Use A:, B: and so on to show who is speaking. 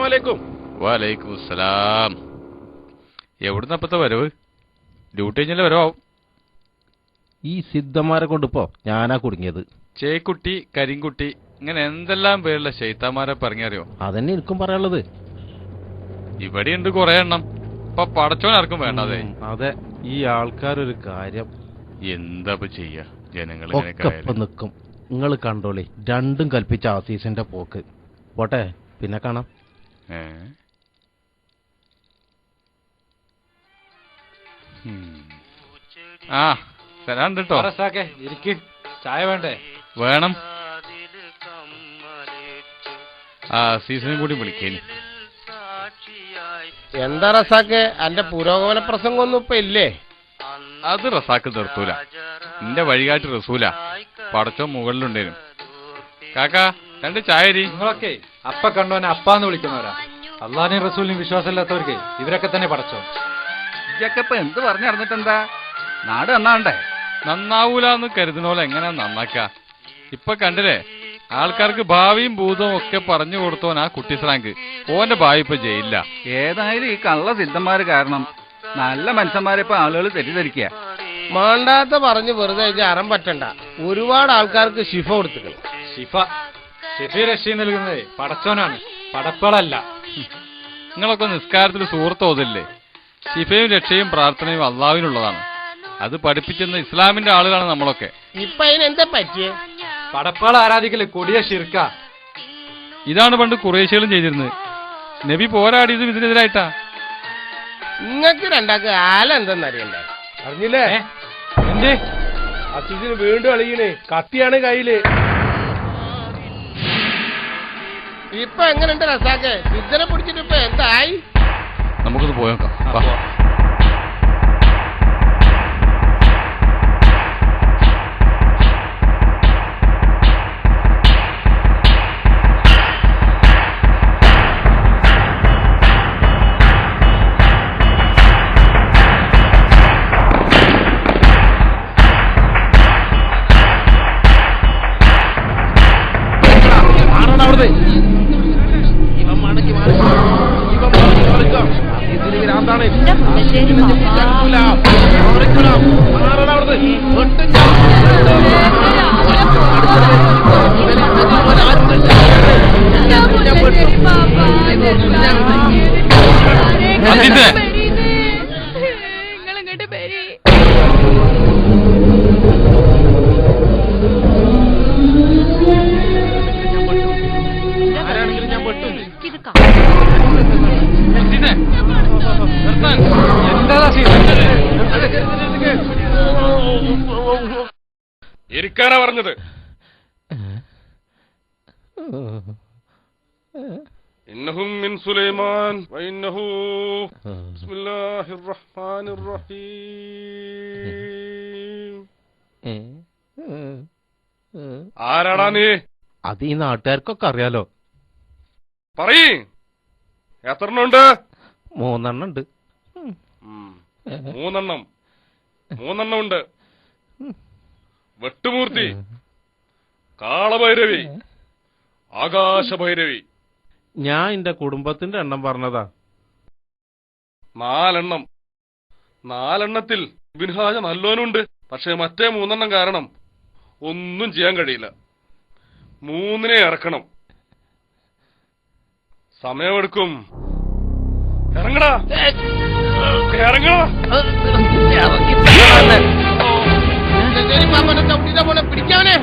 A: അലൈക്കും.
B: വലൈക്കും സലാം. എവിടുന്ന അപ്പത്തെ വരവ്? ഡ്യൂട്ടി കഴിഞ്ഞാൽ വരവാവും.
C: ഈ സിദ്ധന്മാരെ കൊണ്ടിപ്പോ ഞാനാ കുടുങ്ങിയത്.
B: ചേക്കുട്ടി, കരിങ്കുട്ടി, ഇങ്ങനെ എന്തെല്ലാം പേരുള്ള ശൈത്താന്മാരെ പറഞ്ഞറിയോ?
C: അതന്നെ എനിക്കും പറയാനുള്ളത്.
B: ഇവിടെയുണ്ട് കുറെ എണ്ണം. ഇപ്പൊ പടച്ചോൻ ആർക്കും വേണ്ടതെ.
C: അതെ, ഈ ആൾക്കാരൊരു കാര്യം
B: എന്താ ചെയ്യാ? ജനങ്ങൾ
C: ഒക്കെ നിക്കും. നിങ്ങൾ കണ്ടോളി, രണ്ടും കൽപ്പിച്ച ആസീസിന്റെ പോക്ക്. പോട്ടെ, പിന്നെ കാണാം.
B: ആ തരാണ്ട് കേട്ടോ.
D: ഇരിക്ക്, ചായ വേണ്ടേ?
B: വേണം. ആ സീസണും കൂടി വിളിക്കേനി.
A: എന്താ റസാക്കെ, അന്റെ പുരോഗമന പ്രസംഗമൊന്നും ഇപ്പൊ ഇല്ലേ?
B: അത് റസാക്ക് നിർത്തൂല. നിന്റെ വഴികാട്ട് റസൂല. പടച്ചോ മുകളിലുണ്ടേനും. കാക്കാ, 2 ചായ.
D: നിങ്ങളൊക്കെ അപ്പ കണ്ടോനെ അപ്പാന്ന് വിളിക്കുന്നവരാ. അള്ളാഹിനെയും റസൂലിനെയും വിശ്വാസമില്ലാത്തവർക്ക് ഇവരൊക്കെ തന്നെ പടച്ചോ.
E: ഇതൊക്കെ ഇപ്പൊ എന്ത് പറഞ്ഞു നടന്നിട്ടെന്താ? നാട് നന്നാണ്ടേ?
B: നന്നാവൂലെന്ന് കരുതുന്നോലെ എങ്ങനെ നന്നാക്ക? ഇപ്പൊ കണ്ടില്ലേ, ആൾക്കാർക്ക് ഭാവിയും ഭൂതവും ഒക്കെ പറഞ്ഞു കൊടുത്തോൻ ആ കുട്ടി സ്രാങ്ക്. ഓന്റെ ഭാവി ഇപ്പൊ ജയിലില്ല.
E: ഏതായാലും ഈ കള്ള സിദ്ധന്മാര് കാരണം നല്ല മനുഷ്യന്മാരെ ഇപ്പൊ ആളുകൾ തെറ്റിദ്ധരിക്കുക.
A: മാണ്ടാത്ത പറഞ്ഞു വെറുതെ അറം പറ്റണ്ട. ഒരുപാട് ആൾക്കാർക്ക് ശിഫ കൊടുത്തിട്ടുണ്ട്.
D: ഷിഫി രക്ഷ നൽകുന്നത് പടച്ചോനാണ്, പടപ്പളല്ല.
B: നിങ്ങളൊക്കെ നിസ്കാരത്തിൽ സുഹൃത്തോതില്ലേ? ശിഫയും രക്ഷയും പ്രാർത്ഥനയും അള്ളാഹുവിനുള്ളതാണ്. അത് പഠിപ്പിച്ചെന്ന ഇസ്ലാമിന്റെ ആളുകളാണ് നമ്മളൊക്കെ.
A: ഇപ്പൊ അതിനെന്താ പറ്റിയേ?
D: പടപ്പാള ആരാധിക്കല് കൊടിയ ശിർക്ക.
B: ഇതാണ് പണ്ട് കുറേശ്യകളും ചെയ്തിരുന്നത്. നബി പോരാടിയത് ഇതിനെതിരായിട്ടാ.
A: നിങ്ങക്ക് രണ്ടാക്ക് ആല എന്തെന്നറിയണ്ടേ? അറിഞ്ഞില്ലേ?
D: എന്ത്
A: അസീസിന് വീണ്ടും അളിയണേ, കത്തിയാണ് കയ്യില്. ഇപ്പൊ എങ്ങനെയുണ്ട് റസാക്കെ? സിദ്ധനെ പിടിച്ചിട്ട് ഇപ്പൊ എന്തായി?
B: നമുക്കൊന്ന് പോയേക്കാം.
A: ഇരിക്കാനാ പറഞ്ഞത്. ഇന്നഹും മിൻ സുലൈമാൻ വഇന്നഹു ബിസ്മില്ലാഹിർ റഹ്മാനിർ റഹീം. ആരാടാ നീ?
C: അത് ഈ നാട്ടുകാർക്കൊക്കെ അറിയാലോ.
A: പറയ്, എത്രണ്ണുണ്ട്?
C: 3 എണ്ണം ഉണ്ട്.
A: 3 എണ്ണം ഉണ്ട്. വെട്ടുമൂർത്തി, കാളഭൈരവി, ആകാശഭൈരവി.
C: ഞാൻ എന്റെ കുടുംബത്തിന്റെ എണ്ണം പറഞ്ഞതാ.
A: 4 എണ്ണം. 4 എണ്ണത്തിൽ ബിൻഹാജ നല്ലോനുണ്ട്. പക്ഷെ മറ്റേ 3 എണ്ണം കാരണം ഒന്നും ചെയ്യാൻ കഴിയില്ല. 3നെ ഇറക്കണം. സമയമെടുക്കും. ഇറങ്ങടാ, ഇറങ്ങടാ. പിടിക്കാവനെ.